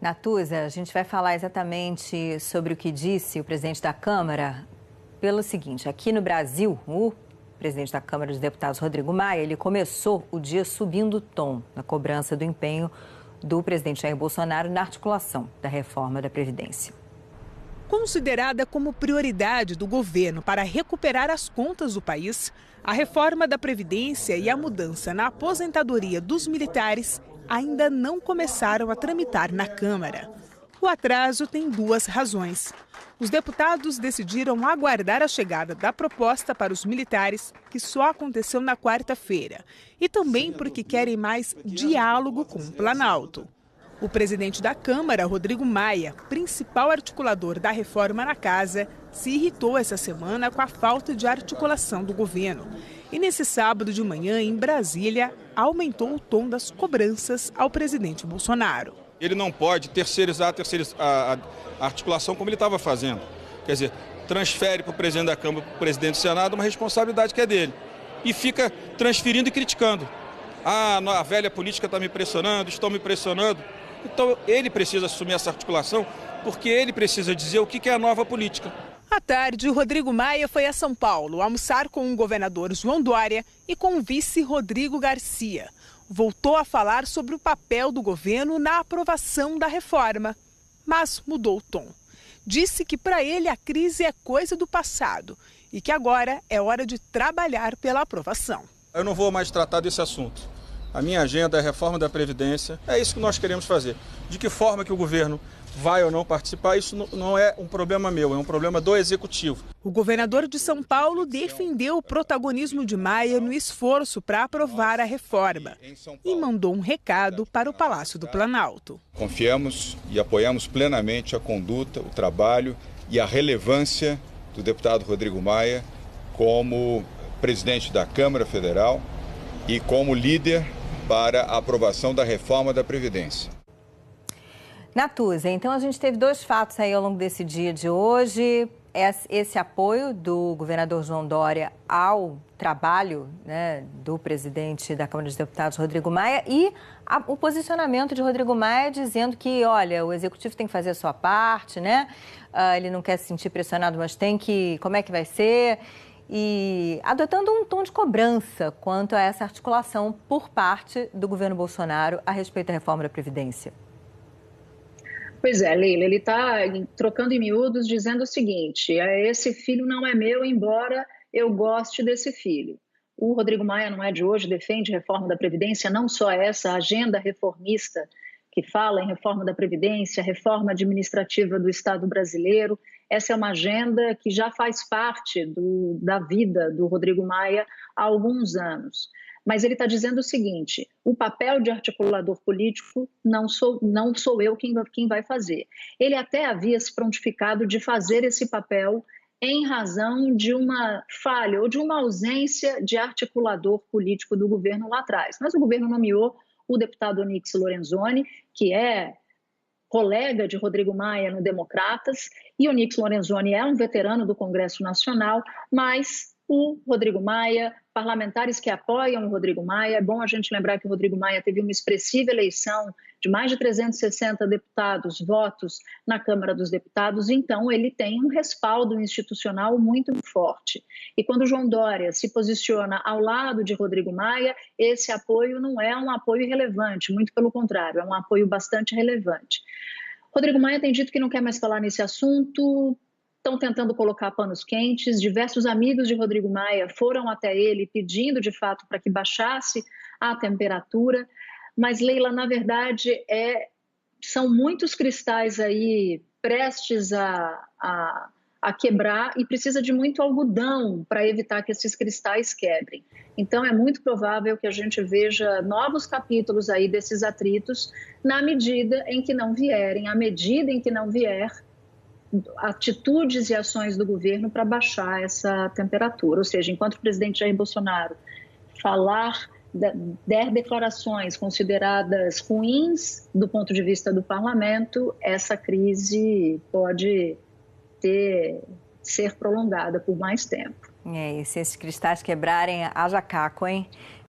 Natuza, a gente vai falar exatamente sobre o que disse o presidente da Câmara pelo seguinte: aqui no Brasil, o presidente da Câmara dos Deputados, Rodrigo Maia, ele começou o dia subindo o tom na cobrança do empenho do presidente Jair Bolsonaro na articulação da reforma da Previdência. Considerada como prioridade do governo para recuperar as contas do país, a reforma da Previdência e a mudança na aposentadoria dos militares ainda não começaram a tramitar na Câmara. O atraso tem duas razões. Os deputados decidiram aguardar a chegada da proposta para os militares, que só aconteceu na quarta-feira, e também porque querem mais diálogo com o Planalto. O presidente da Câmara, Rodrigo Maia, principal articulador da reforma na casa, se irritou essa semana com a falta de articulação do governo. E nesse sábado de manhã, em Brasília, aumentou o tom das cobranças ao presidente Bolsonaro. Ele não pode terceirizar a articulação como ele estava fazendo. Quer dizer, transfere para o presidente da Câmara, para o presidente do Senado, uma responsabilidade que é dele. E fica transferindo e criticando. A velha política está me pressionando, estão me pressionando. Então ele precisa assumir essa articulação, porque ele precisa dizer o que é a nova política. À tarde, Rodrigo Maia foi a São Paulo almoçar com o governador João Dória e com o vice Rodrigo Garcia. Voltou a falar sobre o papel do governo na aprovação da reforma, mas mudou o tom. Disse que para ele a crise é coisa do passado e que agora é hora de trabalhar pela aprovação. Eu não vou mais tratar desse assunto. A minha agenda é a reforma da Previdência, é isso que nós queremos fazer. De que forma que o governo vai ou não participar, isso não é um problema meu, é um problema do Executivo. O governador de São Paulo defendeu o protagonismo de Maia no esforço para aprovar a reforma e mandou um recado para o Palácio do Planalto. Confiamos e apoiamos plenamente a conduta, o trabalho e a relevância do deputado Rodrigo Maia como presidente da Câmara Federal e como líder para a aprovação da reforma da Previdência. Natuza, então a gente teve dois fatos aí ao longo desse dia de hoje. Esse apoio do governador João Dória ao trabalho, né, do presidente da Câmara dos Deputados, Rodrigo Maia, e o posicionamento de Rodrigo Maia dizendo que, olha, o Executivo tem que fazer a sua parte, né? Ele não quer se sentir pressionado, mas tem que... Como é que vai ser? E adotando um tom de cobrança quanto a essa articulação por parte do governo Bolsonaro a respeito da reforma da Previdência. Pois é, Leila, ele está trocando em miúdos dizendo o seguinte: esse filho não é meu, embora eu goste desse filho. O Rodrigo Maia não é de hoje, defende reforma da Previdência, não só essa agenda reformista que fala em reforma da Previdência, reforma administrativa do Estado brasileiro. Essa é uma agenda que já faz parte da vida do Rodrigo Maia há alguns anos. Mas ele está dizendo o seguinte: o papel de articulador político não sou eu quem vai fazer. Ele até havia se prontificado de fazer esse papel em razão de uma falha ou de uma ausência de articulador político do governo lá atrás. Mas o governo nomeou o deputado Onyx Lorenzoni, que é colega de Rodrigo Maia no Democratas, e Onyx Lorenzoni é um veterano do Congresso Nacional, mas o Rodrigo Maia, parlamentares que apoiam o Rodrigo Maia, é bom a gente lembrar que o Rodrigo Maia teve uma expressiva eleição de mais de 360 votos na Câmara dos Deputados, então ele tem um respaldo institucional muito forte. E quando o João Dória se posiciona ao lado de Rodrigo Maia, esse apoio não é um apoio irrelevante, muito pelo contrário, é um apoio bastante relevante. Rodrigo Maia tem dito que não quer mais falar nesse assunto. Estão tentando colocar panos quentes. Diversos amigos de Rodrigo Maia foram até ele pedindo, de fato, para que baixasse a temperatura. Mas, Leila, na verdade, são muitos cristais aí prestes a quebrar e precisa de muito algodão para evitar que esses cristais quebrem. Então, é muito provável que a gente veja novos capítulos aí desses atritos à medida em que não vier atitudes e ações do governo para baixar essa temperatura. Ou seja, enquanto o presidente Jair Bolsonaro der declarações consideradas ruins do ponto de vista do parlamento, essa crise pode ser prolongada por mais tempo. E se esses cristais quebrarem, haja caco, hein?